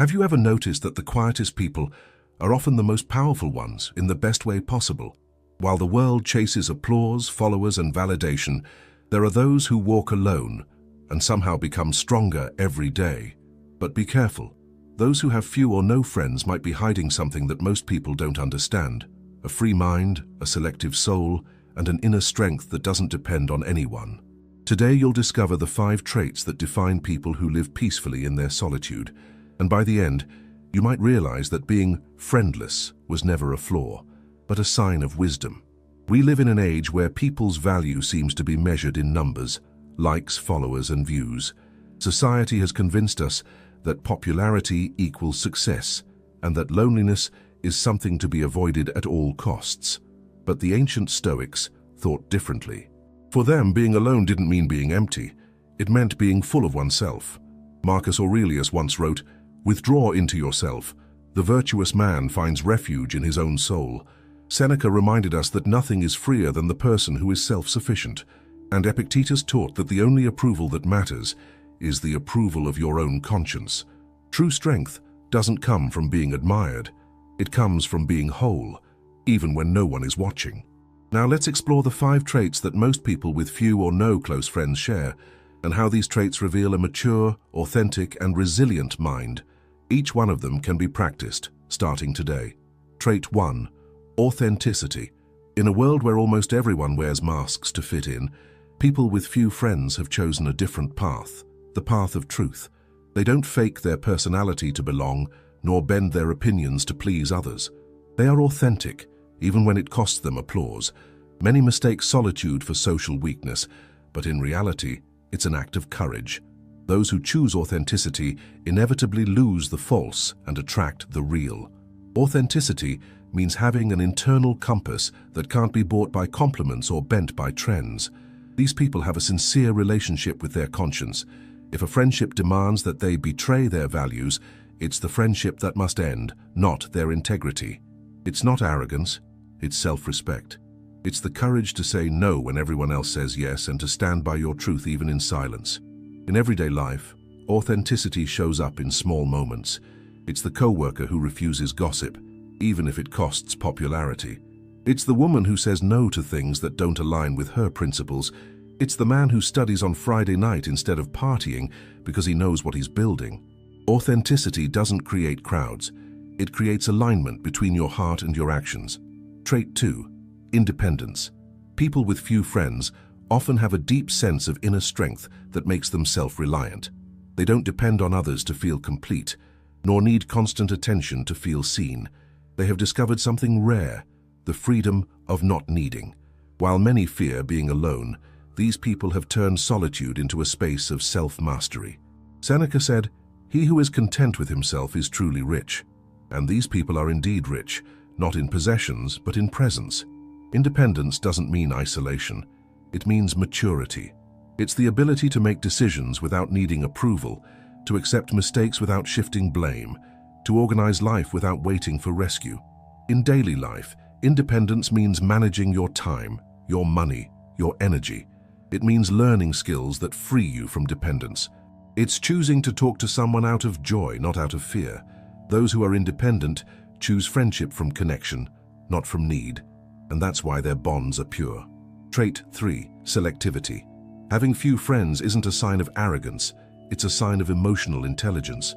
Have you ever noticed that the quietest people are often the most powerful ones in the best way possible? While the world chases applause, followers, and validation, there are those who walk alone and somehow become stronger every day. But be careful. Those who have few or no friends might be hiding something that most people don't understand. A free mind, a selective soul, and an inner strength that doesn't depend on anyone. Today you'll discover the 5 traits that define people who live peacefully in their solitude. And by the end, you might realize that being friendless was never a flaw, but a sign of wisdom. We live in an age where people's value seems to be measured in numbers, likes, followers, and views. Society has convinced us that popularity equals success, and that loneliness is something to be avoided at all costs. But the ancient Stoics thought differently. For them, being alone didn't mean being empty. It meant being full of oneself. Marcus Aurelius once wrote, "Withdraw into yourself. The virtuous man finds refuge in his own soul." Seneca reminded us that nothing is freer than the person who is self-sufficient. And Epictetus taught that the only approval that matters is the approval of your own conscience. True strength doesn't come from being admired. It comes from being whole, even when no one is watching. Now let's explore the 5 traits that most people with few or no close friends share, and how these traits reveal a mature, authentic, and resilient mind. Each one of them can be practiced, starting today. Trait 1. Authenticity. In a world where almost everyone wears masks to fit in, people with few friends have chosen a different path, the path of truth. They don't fake their personality to belong, nor bend their opinions to please others. They are authentic, even when it costs them applause. Many mistake solitude for social weakness, but in reality, it's an act of courage. Those who choose authenticity inevitably lose the false and attract the real. Authenticity means having an internal compass that can't be bought by compliments or bent by trends. These people have a sincere relationship with their conscience. If a friendship demands that they betray their values, it's the friendship that must end, not their integrity. It's not arrogance, it's self-respect. It's the courage to say no when everyone else says yes and to stand by your truth even in silence. In everyday life, authenticity shows up in small moments. It's the coworker who refuses gossip, even if it costs popularity. It's the woman who says no to things that don't align with her principles. It's the man who studies on Friday night instead of partying because he knows what he's building. Authenticity doesn't create crowds. It creates alignment between your heart and your actions. Trait 2. Independence. People with few friends often have a deep sense of inner strength that makes them self-reliant. They don't depend on others to feel complete, nor need constant attention to feel seen. They have discovered something rare, the freedom of not needing. While many fear being alone, these people have turned solitude into a space of self-mastery. Seneca said, "He who is content with himself is truly rich." And these people are indeed rich, not in possessions, but in presence. Independence doesn't mean isolation. It means maturity. It's the ability to make decisions without needing approval, to accept mistakes without shifting blame, to organize life without waiting for rescue. In daily life, independence means managing your time, your money, your energy. It means learning skills that free you from dependence. It's choosing to talk to someone out of joy, not out of fear. Those who are independent choose friendship from connection, not from need, and that's why their bonds are pure. Trait 3. Selectivity. Having few friends isn't a sign of arrogance, it's a sign of emotional intelligence.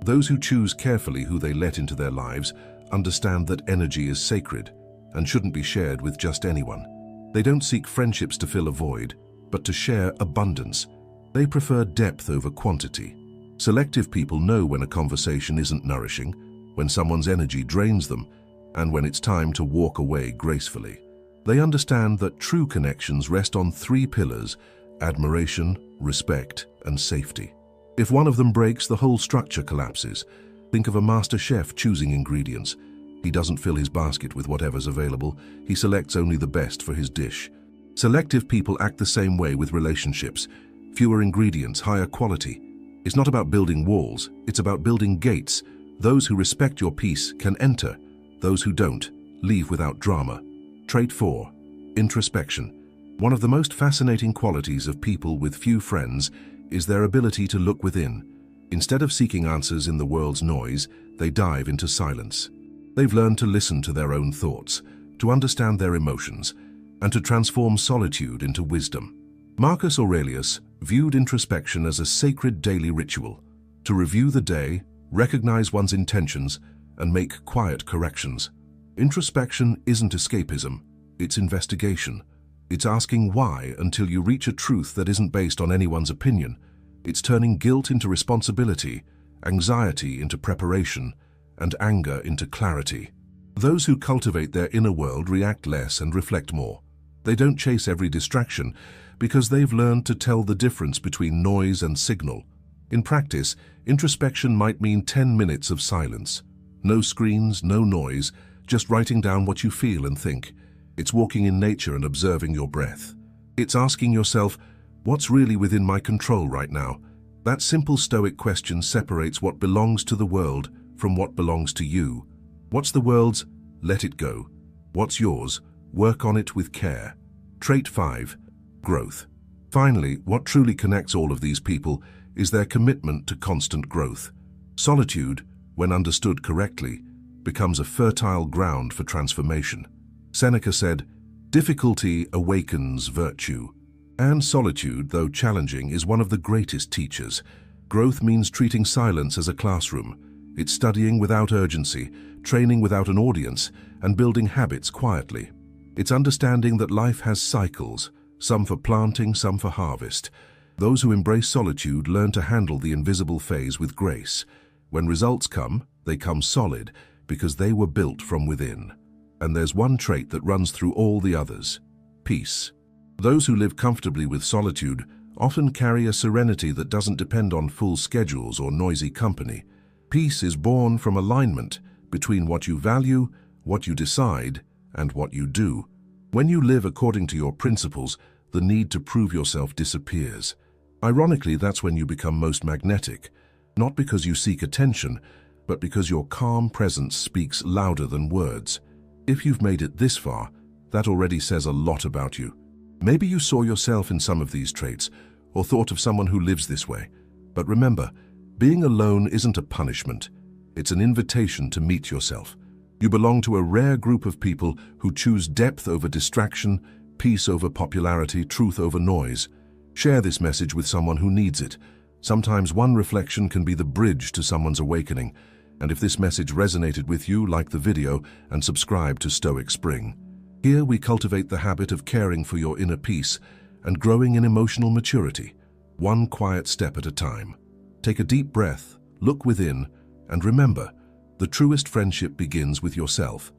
Those who choose carefully who they let into their lives understand that energy is sacred and shouldn't be shared with just anyone. They don't seek friendships to fill a void, but to share abundance. They prefer depth over quantity. Selective people know when a conversation isn't nourishing, when someone's energy drains them, and when it's time to walk away gracefully. They understand that true connections rest on 3 pillars: admiration, respect, and safety. If one of them breaks, the whole structure collapses. Think of a master chef choosing ingredients. He doesn't fill his basket with whatever's available. He selects only the best for his dish. Selective people act the same way with relationships. Fewer ingredients, higher quality. It's not about building walls, it's about building gates. Those who respect your peace can enter. Those who don't, leave without drama. Trait 4. Introspection. One of the most fascinating qualities of people with few friends is their ability to look within. Instead of seeking answers in the world's noise, they dive into silence. They've learned to listen to their own thoughts, to understand their emotions, and to transform solitude into wisdom. Marcus Aurelius viewed introspection as a sacred daily ritual, to review the day, recognize one's intentions, and make quiet corrections. Introspection isn't escapism, it's investigation. It's asking why until you reach a truth that isn't based on anyone's opinion. It's turning guilt into responsibility, anxiety into preparation, and anger into clarity. Those who cultivate their inner world react less and reflect more. They don't chase every distraction because they've learned to tell the difference between noise and signal. In practice, introspection might mean 10 minutes of silence. No screens, no noise, just writing down what you feel and think. It's walking in nature and observing your breath. It's asking yourself, what's really within my control right now? That simple Stoic question separates what belongs to the world from what belongs to you. What's the world's? Let it go. What's yours? Work on it with care. Trait 5. Growth. Finally, what truly connects all of these people is their commitment to constant growth. Solitude, when understood correctly, becomes a fertile ground for transformation. Seneca said, "Difficulty awakens virtue." And solitude, though challenging, is one of the greatest teachers. Growth means treating silence as a classroom. It's studying without urgency, training without an audience, and building habits quietly. It's understanding that life has cycles, some for planting, some for harvest. Those who embrace solitude learn to handle the invisible phase with grace. When results come, they come solid because they were built from within. And there's one trait that runs through all the others: peace. Those who live comfortably with solitude often carry a serenity that doesn't depend on full schedules or noisy company. Peace is born from alignment between what you value, what you decide, and what you do. When you live according to your principles, the need to prove yourself disappears. Ironically, that's when you become most magnetic, not because you seek attention, but because your calm presence speaks louder than words. If you've made it this far, that already says a lot about you. Maybe you saw yourself in some of these traits, or thought of someone who lives this way. But remember, being alone isn't a punishment. It's an invitation to meet yourself. You belong to a rare group of people who choose depth over distraction, peace over popularity, truth over noise. Share this message with someone who needs it. Sometimes one reflection can be the bridge to someone's awakening. And if this message resonated with you, like the video and subscribe to Stoic Spring. Here we cultivate the habit of caring for your inner peace and growing in emotional maturity, one quiet step at a time. Take a deep breath, look within, and remember, the truest friendship begins with yourself.